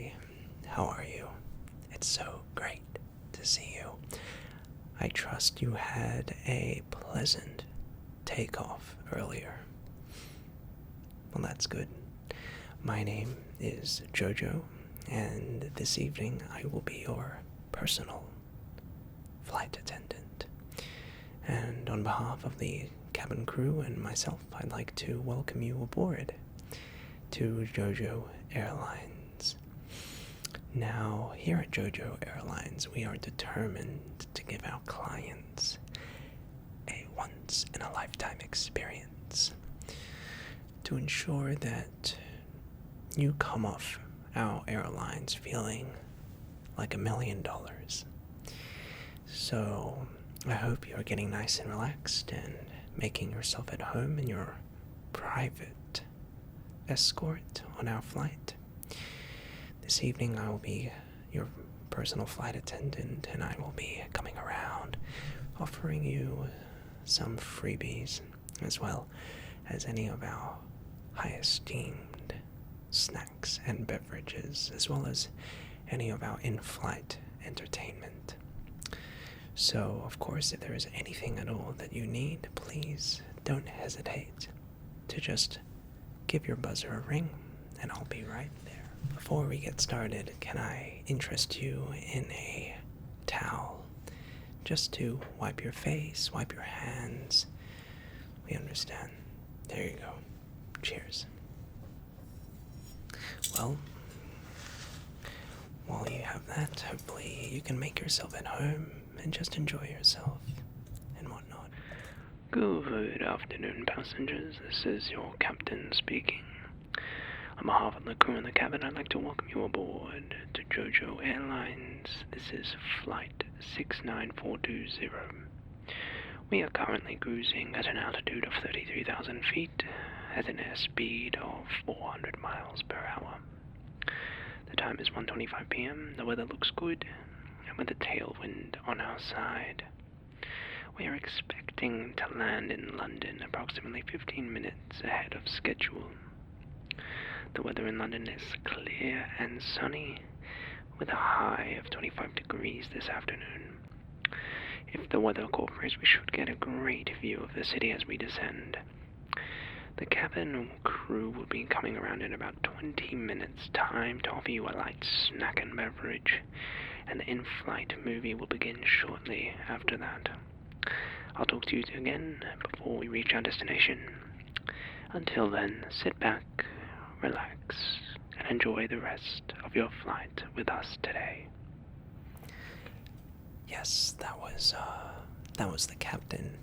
Hi, how are you? It's so great to see you. I trust you had a pleasant takeoff earlier. Well, that's good. My name is JoJo, and this evening I will be your personal flight attendant. And on behalf of the cabin crew and myself, I'd like to welcome you aboard to JOJO Airlines. Now, here at JOJO Airlines, we are determined to give our clients a once-in-a-lifetime experience to ensure that you come off our airlines feeling like $1 million. So, I hope you're getting nice and relaxed and making yourself at home in your private escort on our flight. This evening I will be your personal flight attendant, and I will be coming around offering you some freebies as well as any of our high esteemed snacks and beverages, as well as any of our in-flight entertainment. So, of course, if there is anything at all that you need, please don't hesitate to just give your buzzer a ring, and I'll be right there. Before we get started, can I interest you in a towel? Just to wipe your face, wipe your hands. We understand. There you go. Cheers. Well, while you have that, hopefully you can make yourself at home and just enjoy yourself and whatnot. Good afternoon, passengers. This is your captain speaking. On behalf of the crew in the cabin, I'd like to welcome you aboard to JOJO Airlines. This is Flight 69420. We are currently cruising at an altitude of 33,000 feet at an airspeed of 400 miles per hour. The time is 1:25 p.m. The weather looks good, and with a tailwind on our side. We are expecting to land in London approximately 15 minutes ahead of schedule. The weather in London is clear and sunny, with a high of 25 degrees this afternoon. If the weather cooperates, we should get a great view of the city as we descend. The cabin crew will be coming around in about 20 minutes' time to offer you a light snack and beverage, and the in-flight movie will begin shortly after that. I'll talk to you again before we reach our destination. Until then, sit back, relax, and enjoy the rest of your flight with us today. Yes, that was the captain.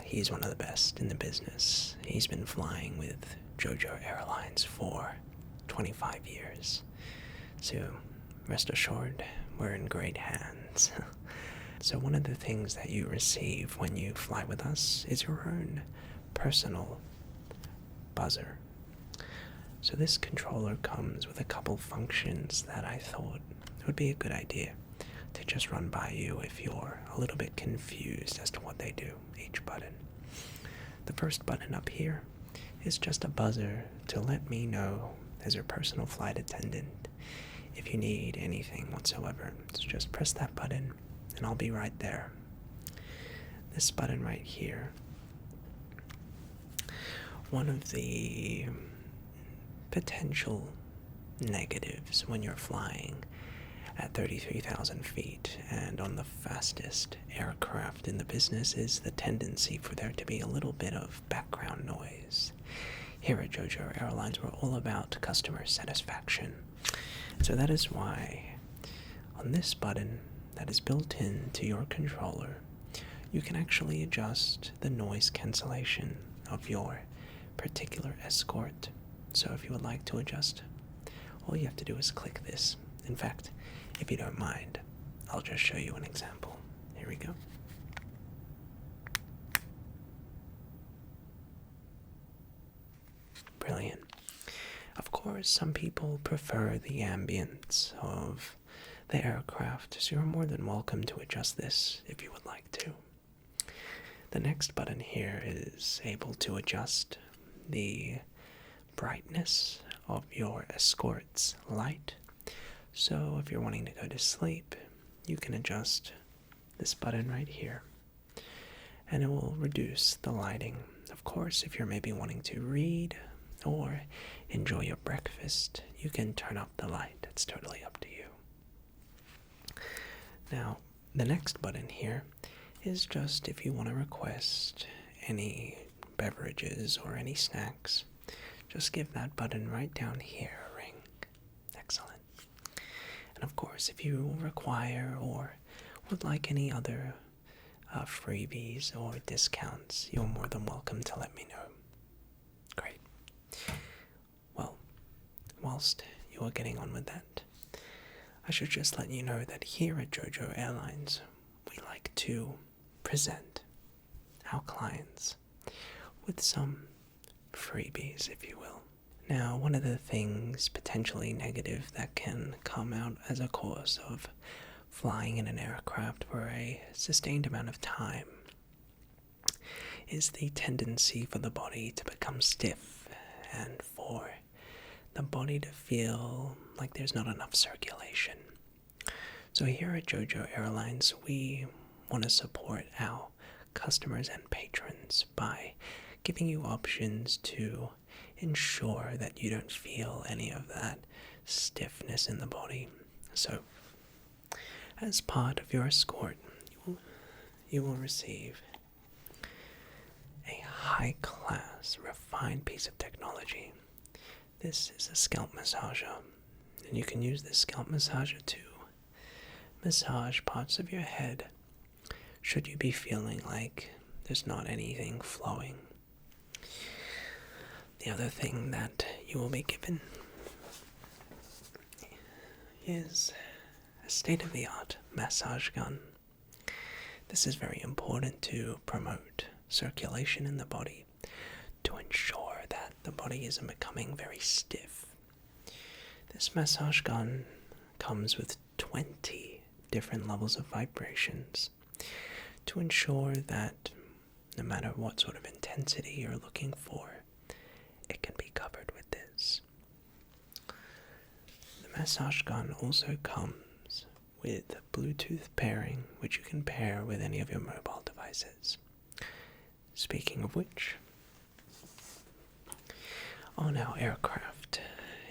He's one of the best in the business. He's been flying with JOJO Airlines for 25 years. So, rest assured, we're in great hands. So one of the things that you receive when you fly with us is your own personal buzzer. So this controller comes with a couple functions that I thought would be a good idea to just run by you if you're a little bit confused as to what they do, each button. The first button up here is just a buzzer to let me know as your personal flight attendant if you need anything whatsoever. So just press that button and I'll be right there. This button right here, one of the potential negatives when you're flying at 33,000 feet and on the fastest aircraft in the business is the tendency for there to be a little bit of background noise. Here at JOJO Airlines, we're all about customer satisfaction. So that is why on this button that is built into your controller, you can actually adjust the noise cancellation of your particular escort. So if you would like to adjust, all you have to do is click this. In fact, if you don't mind, I'll just show you an example. Here we go. Brilliant. Of course, some people prefer the ambience of the aircraft, so you're more than welcome to adjust this if you would like to. The next button here is able to adjust the brightness of your escort's light. So if you're wanting to go to sleep, you can adjust this button right here, and it will reduce the lighting. Of course, if you're maybe wanting to read or enjoy your breakfast, you can turn up the light. It's totally up to you. Now, the next button here is just if you want to request any beverages or any snacks, just give that button right down here a ring. Excellent. And of course, if you require or would like any other freebies or discounts, you're more than welcome to let me know. Great. Well, whilst you are getting on with that, I should just let you know that here at JOJO Airlines, we like to present our clients with some freebies, if you will. Now, one of the things potentially negative that can come out as a course of flying in an aircraft for a sustained amount of time is the tendency for the body to become stiff and for the body to feel like there's not enough circulation. So here at JOJO Airlines, we want to support our customers and patrons by giving you options to ensure that you don't feel any of that stiffness in the body. So, as part of your escort, you will receive a high-class, refined piece of technology. This is a scalp massager, and you can use this scalp massager to massage parts of your head should you be feeling like there's not anything flowing. The other thing that you will be given is a state-of-the-art massage gun. This is very important to promote circulation in the body, to ensure that the body isn't becoming very stiff. This massage gun comes with 20 different levels of vibrations to ensure that no matter what sort of intensity you're looking for, it can be covered with this. The massage gun also comes with Bluetooth pairing, which you can pair with any of your mobile devices. Speaking of which, on our aircraft,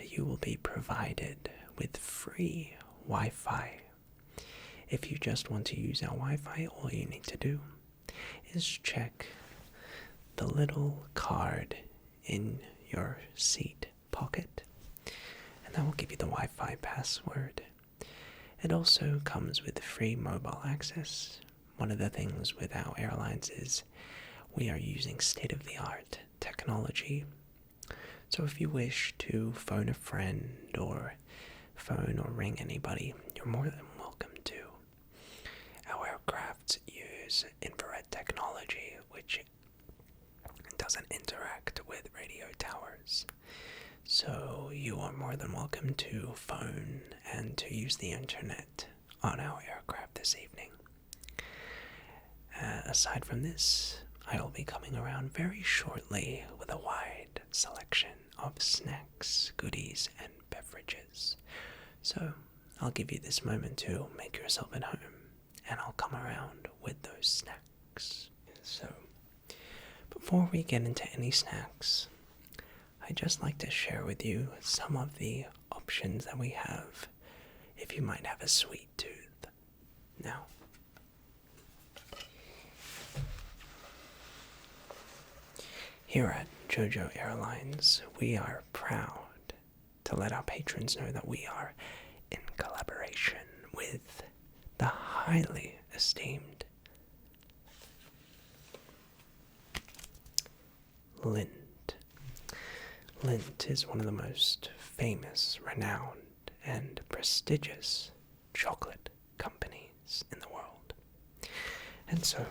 you will be provided with free Wi-Fi. If you just want to use our Wi-Fi, all you need to do is check the little card in your seat pocket, and that will give you the Wi-Fi password. It also comes with free mobile access. One of the things with our airlines is we are using state-of-the-art technology. So if you wish to phone a friend or phone or ring anybody, you're more than welcome to. Our aircraft use infrared technology, which doesn't interact with radio towers. So you are more than welcome to phone and to use the internet on our aircraft this evening. Aside from this, I will be coming around very shortly with a wide selection of snacks, goodies, and beverages. So I'll give you this moment to make yourself at home, and I'll come around with those snacks. So before we get into any snacks, I'd just like to share with you some of the options that we have if you might have a sweet tooth. Now, here at JOJO Airlines, we are proud to let our patrons know that we are in collaboration with the highly esteemed Lindt. Lindt is one of the most famous, renowned, and prestigious chocolate companies in the world. And so,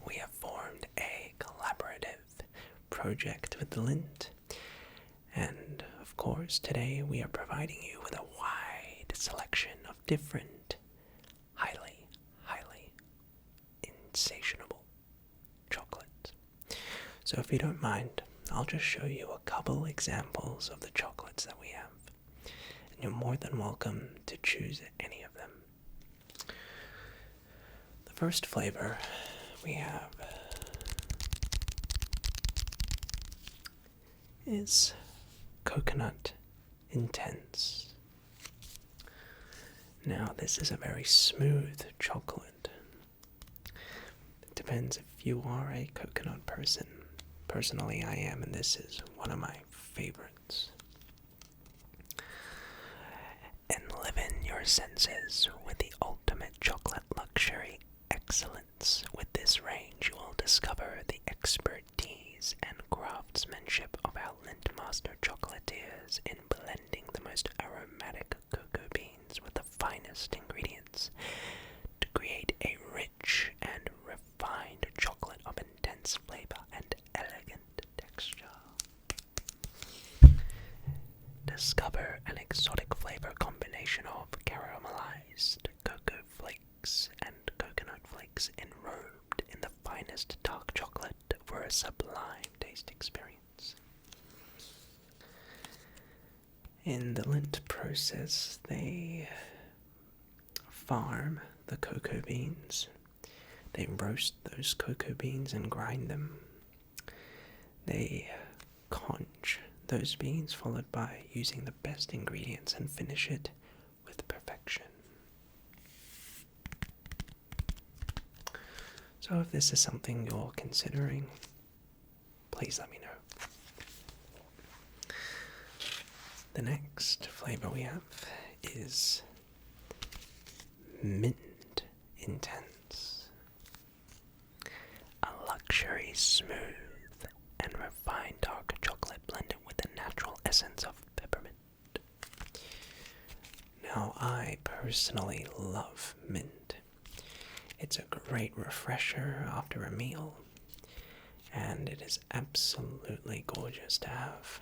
we have formed a collaborative project with Lindt. And, of course, today we are providing you with a wide selection of different, highly insatiable chocolates. So if you don't mind, I'll just show you a couple examples of the chocolates that we have, and you're more than welcome to choose any of them. The first flavor we have is Coconut Intense. Now, this is a very smooth chocolate. It depends if you are a coconut person. Personally, I am, and this is one of my favorites. Enliven your senses with the ultimate chocolate luxury excellence. With this range, you will discover the expertise and craftsmanship of our Lindt Master chocolatiers in blending the most aromatic cocoa beans with the finest ingredients to create a rich and refined chocolate of intense flavor and elegant texture. Discover an exotic flavor combination of caramelized cocoa flakes and coconut flakes enrobed in the finest dark chocolate for a sublime taste experience. In the Lindt process, they farm the cocoa beans. They roast those cocoa beans and grind them. They conch those beans, followed by using the best ingredients, and finish it with perfection. So if this is something you're considering, please let me know. The next flavor we have is Mint Intense. A luxury, smooth, and refined dark chocolate blended with the natural essence of peppermint. Now, I personally love mint. It's a great refresher after a meal, and it is absolutely gorgeous to have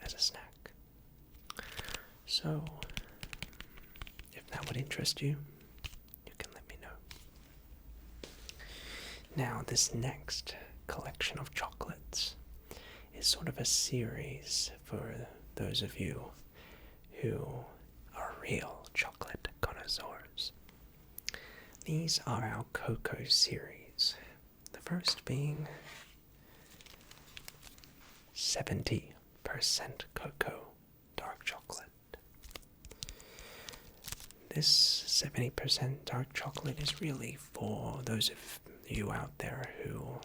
as a snack. So, if that would interest you, you can let me know. Now, this next collection of chocolates is sort of a series for those of you who are real chocolate connoisseurs. These are our Coco series. The first being 70% cocoa dark chocolate. This 70% dark chocolate is really for those of you out there who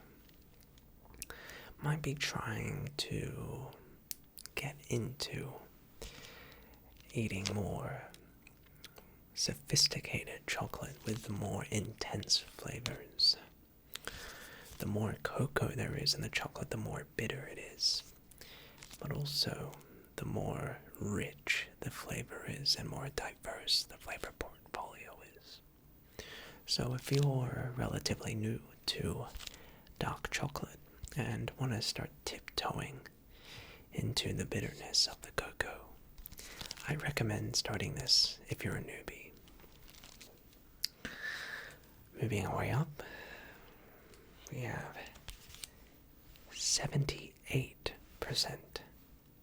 might be trying to get into eating more sophisticated chocolate with more intense flavors. The more cocoa there is in the chocolate, the more bitter it is. But also, the more rich the flavor is and more diverse the flavor portfolio is. So if you're relatively new to dark chocolate and want to start tiptoeing into the bitterness of the cocoa, I recommend starting this if you're a newbie. Moving our way up, we have 78%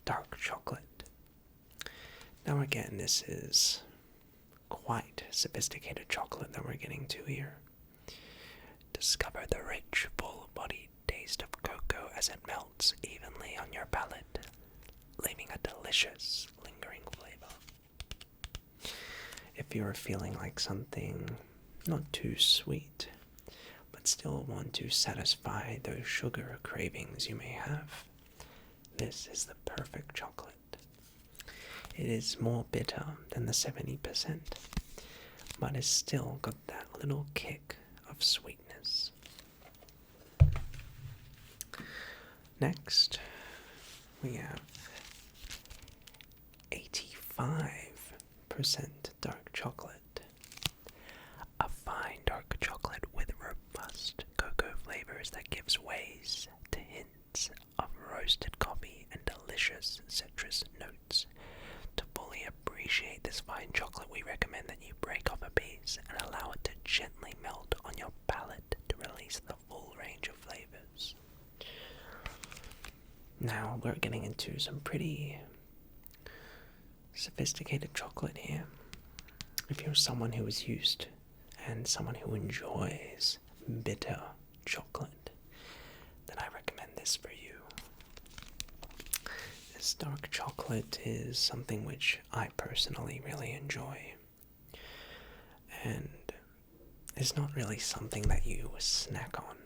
dark chocolate. Now again, this is quite sophisticated chocolate that we're getting to here. Discover the rich, full-bodied taste of cocoa as it melts evenly on your palate, leaving a delicious, lingering flavor. If you're feeling like something not too sweet, but still want to satisfy those sugar cravings you may have, this is the perfect chocolate. It is more bitter than the 70%, but it's still got that little kick of sweetness. Next, we have 85% dark chocolate. A fine dark chocolate with robust cocoa flavors that gives ways to hints of roasted coffee and delicious citrus notes. To fully appreciate this fine chocolate, we recommend that you break off a piece and allow it to gently melt on your palate to release the full range of flavors. Now we're getting into some pretty sophisticated chocolate here. If you're someone who is used and someone who enjoys bitter chocolate, then I recommend this for you. This dark chocolate is something which I personally really enjoy, and it's not really something that you snack on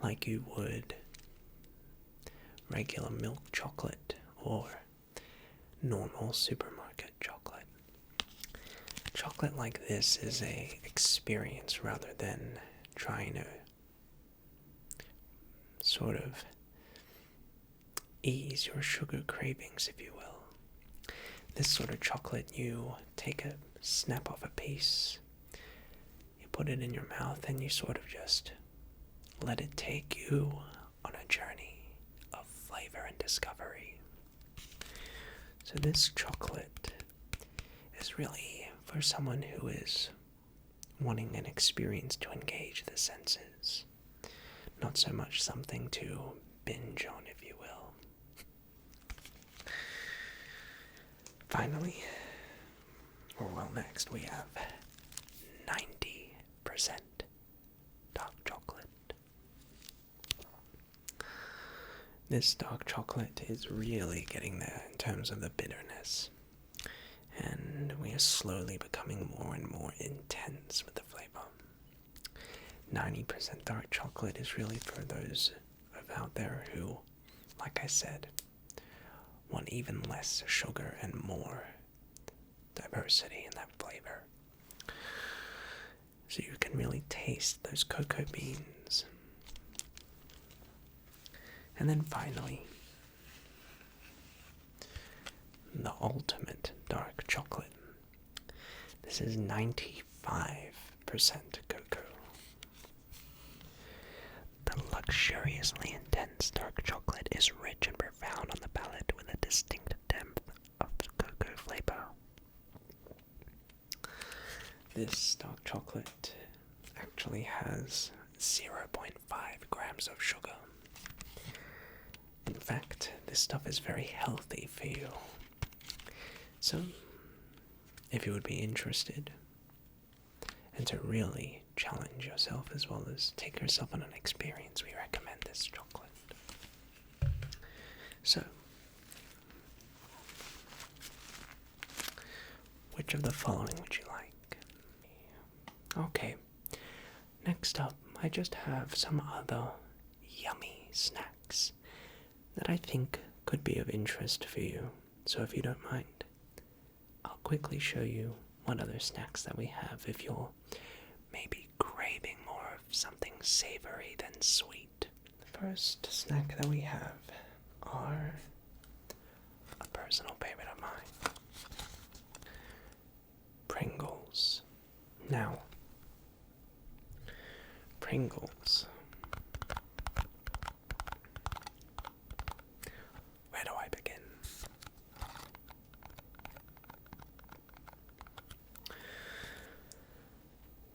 like you would regular milk chocolate or normal supermarket chocolate. Chocolate like this is a experience rather than trying to sort of ease your sugar cravings, if you will. This sort of chocolate, you take a snap off a piece, you put it in your mouth, and you sort of just let it take you on a journey of flavor and discovery. So this chocolate is really for someone who is wanting an experience to engage the senses, not so much something to binge on, if you will. Finally, next we have 90% dark chocolate. This dark chocolate is really getting there in terms of the bitterness, and we are slowly becoming more and more intense with the flavor. 90% dark chocolate is really for those out there who, like I said, want even less sugar and more diversity in that flavor. So you can really taste those cocoa beans. And then finally, the ultimate dark chocolate. This is 95% cocoa. The luxuriously intense dark chocolate is rich and profound on the palate with a distinct depth of cocoa flavor. This dark chocolate actually has 0.5 grams of sugar. In fact, this stuff is very healthy for you. So, if you would be interested, and to really challenge yourself as well as take yourself on an experience, we recommend this chocolate. So, which of the following would you like? Okay, next up, I just have some other yummy snacks that I think could be of interest for you. So if you don't mind, I'll quickly show you what other snacks that we have if you're maybe craving more of something savory than sweet. The first snack that we have are a personal favorite of mine, Pringles. Now, Pringles. Where do I begin?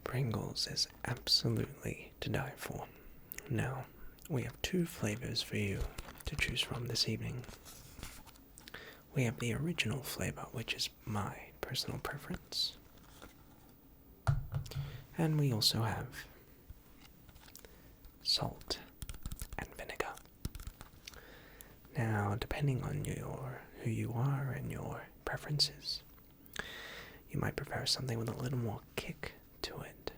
Pringles is absolutely to die for. Now, we have two flavors for you to choose from this evening. We have the original flavor, which is my personal preference. And we also have salt and vinegar. Now, depending on who you are and your preferences, you might prefer something with a little more kick to it.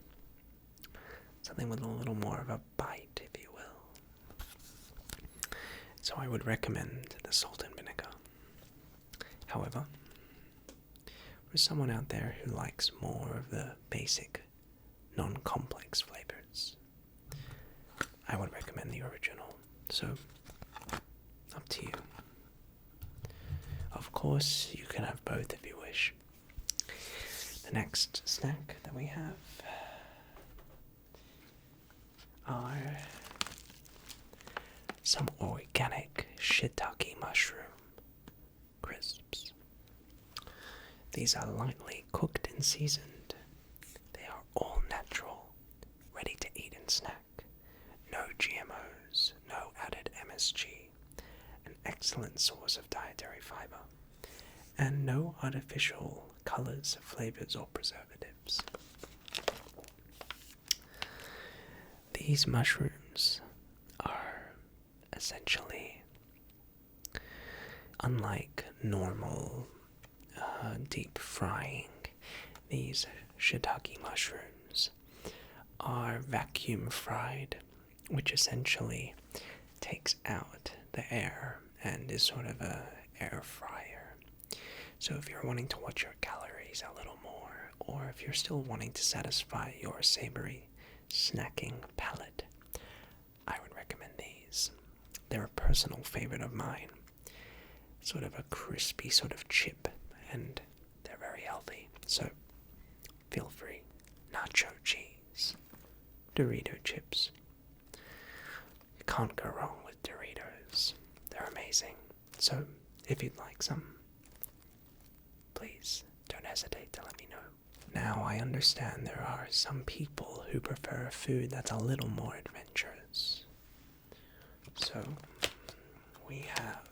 Something with a little more of a bite, if you will. So I would recommend the salt and vinegar. However, for someone out there who likes more of the basic, non-complex flavors, I would recommend the original. So, up to you. Of course, you can have both if you wish. The next snack that we have are some organic shiitake mushroom crisps. These are lightly cooked and seasoned. They are all natural, ready to eat and snack. No GMOs, no added MSG, excellent source of dietary fiber, and no artificial colors, flavors, or preservatives. These mushrooms are essentially, unlike normal deep frying, these shiitake mushrooms are vacuum fried, which essentially takes out the air and is sort of a air fryer. So if you're wanting to watch your calories a little more, or if you're still wanting to satisfy your savory snacking palate, I would recommend these. They're a personal favorite of mine. Sort of a crispy sort of chip, and they're very healthy. So feel free. Nacho cheese, Dorito chips. You can't go wrong with Doritos. They're amazing. So if you'd like some, please don't hesitate to let me know. Now, I understand there are some people who prefer food that's a little more adventurous. So, we have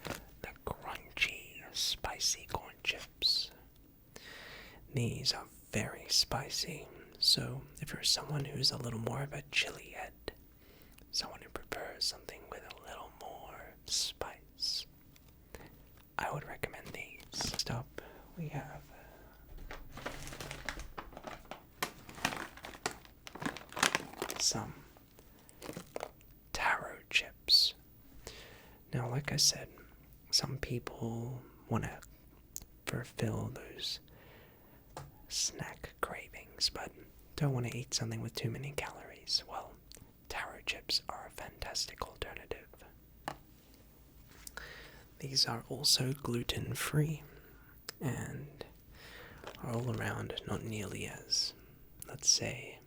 the crunchy, spicy corn chips. These are very spicy, so if you're someone who's a little more of a chili head, someone who prefers something with a little more spice, I would recommend these. Next up, we have some taro chips. Now, like I said, some people want to fulfill those snack cravings, but don't want to eat something with too many calories. Well, taro chips are a fantastic alternative. These are also gluten-free and are all around not nearly as, let's say,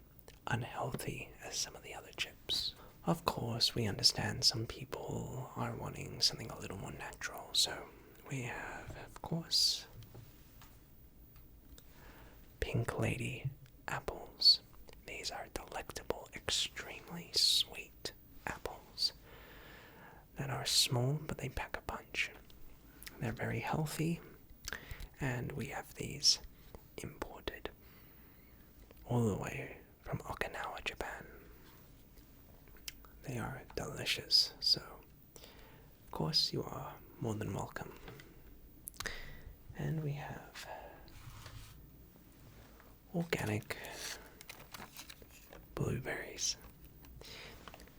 unhealthy as some of the other chips. Of course, we understand some people are wanting something a little more natural, so we have, of course, Pink Lady apples. These are delectable, extremely sweet apples that are small, but they pack a punch. They're very healthy, and we have these imported all the way from Okinawa, Japan. They are delicious, so of course you are more than welcome. And we have organic blueberries.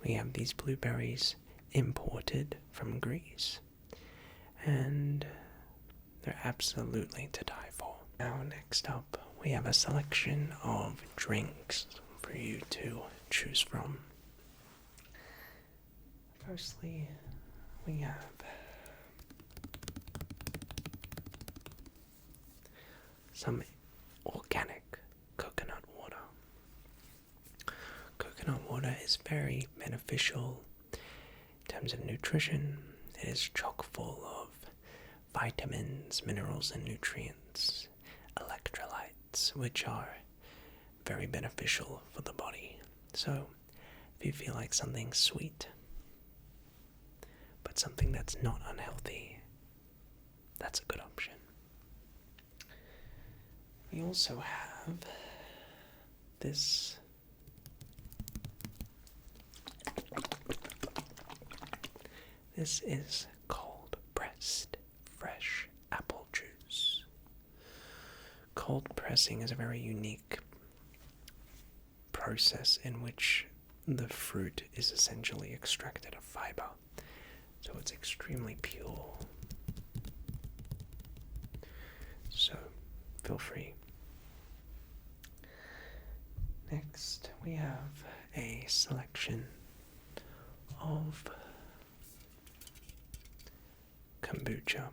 We have these blueberries imported from Greece, and they're absolutely to die for. Now, next up, we have a selection of drinks for you to choose from. Firstly, we have some organic coconut water. Coconut water is very beneficial in terms of nutrition. It is chock full of vitamins, minerals, and nutrients, electrolytes, which are very beneficial for the body. So, if you feel like something sweet, but something that's not unhealthy, that's a good option. We also have this is cold pressed fresh apple juice. Cold pressing is a very unique process in which the fruit is essentially extracted of fiber, so it's extremely pure. So feel free. Next, we have a selection of kombucha.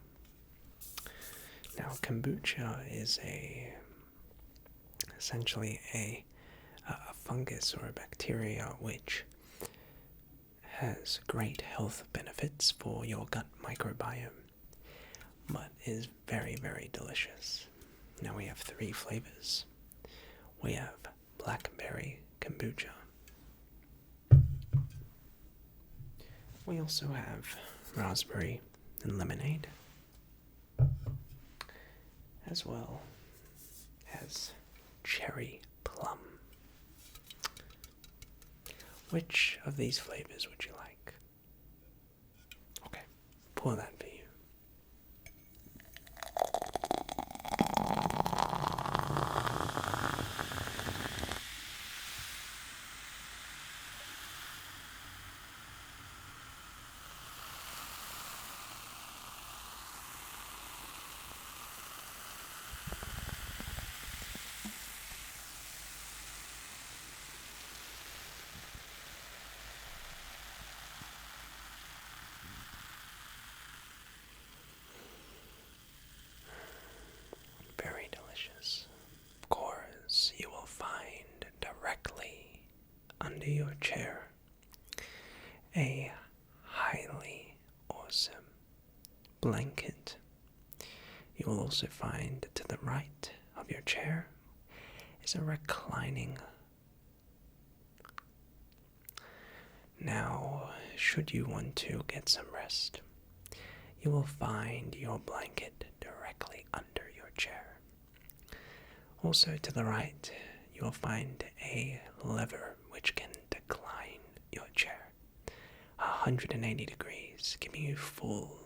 Now, kombucha is essentially a fungus or a bacteria which has great health benefits for your gut microbiome, but is very, very delicious. Now we have 3 flavors. We have blackberry kombucha. We also have raspberry and lemonade, as well as cherry plum. Which of these flavors would you like? Okay, pour that for you. Very delicious. Of course, you will find directly under your chair a highly awesome blanket. You will also find to the right of your chair is a reclining. Now, should you want to get some rest, you will find your blanket directly under your chair. Also to the right, you will find a lever which can decline your chair 180 degrees, giving you full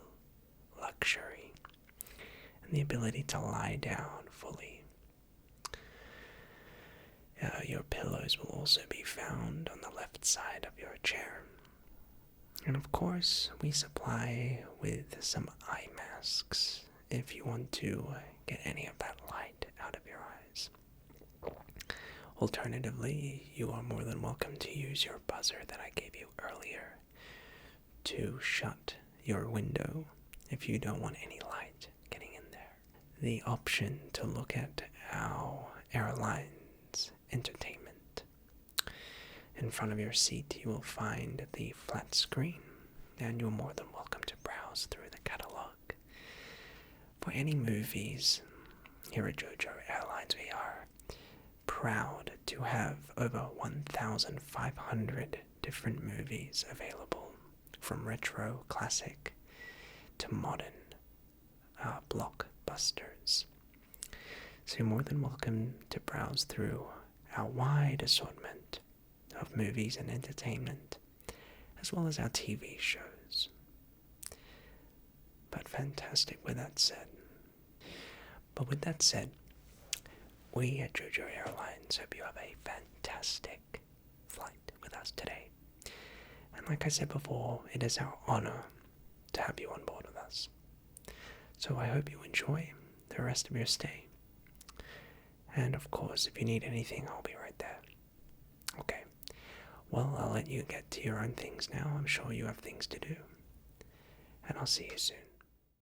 luxury and the ability to lie down fully. Your pillows will also be found on the left side of your chair. And of course, we supply with some eye masks if you want to get any of that light out of your eyes. Alternatively, you are more than welcome to use your buzzer that I gave you earlier to shut your window if you don't want any light getting in there. The option to look at our airline's entertainment. In front of your seat, you will find the flat screen, and you're more than welcome to browse through the catalog. For any movies, here at JOJO Airlines, we are proud to have over 1,500 different movies available, from retro, classic, to modern blockbusters. So you're more than welcome to browse through our wide assortment of movies and entertainment, as well as our TV shows. But fantastic with that said. We at JOJO Airlines hope you have a fantastic flight with us today. And like I said before, it is our honor to have you on board with us. So I hope you enjoy the rest of your stay. And of course, if you need anything, I'll be right there. Okay. Well, I'll let you get to your own things now. I'm sure you have things to do. And I'll see you soon.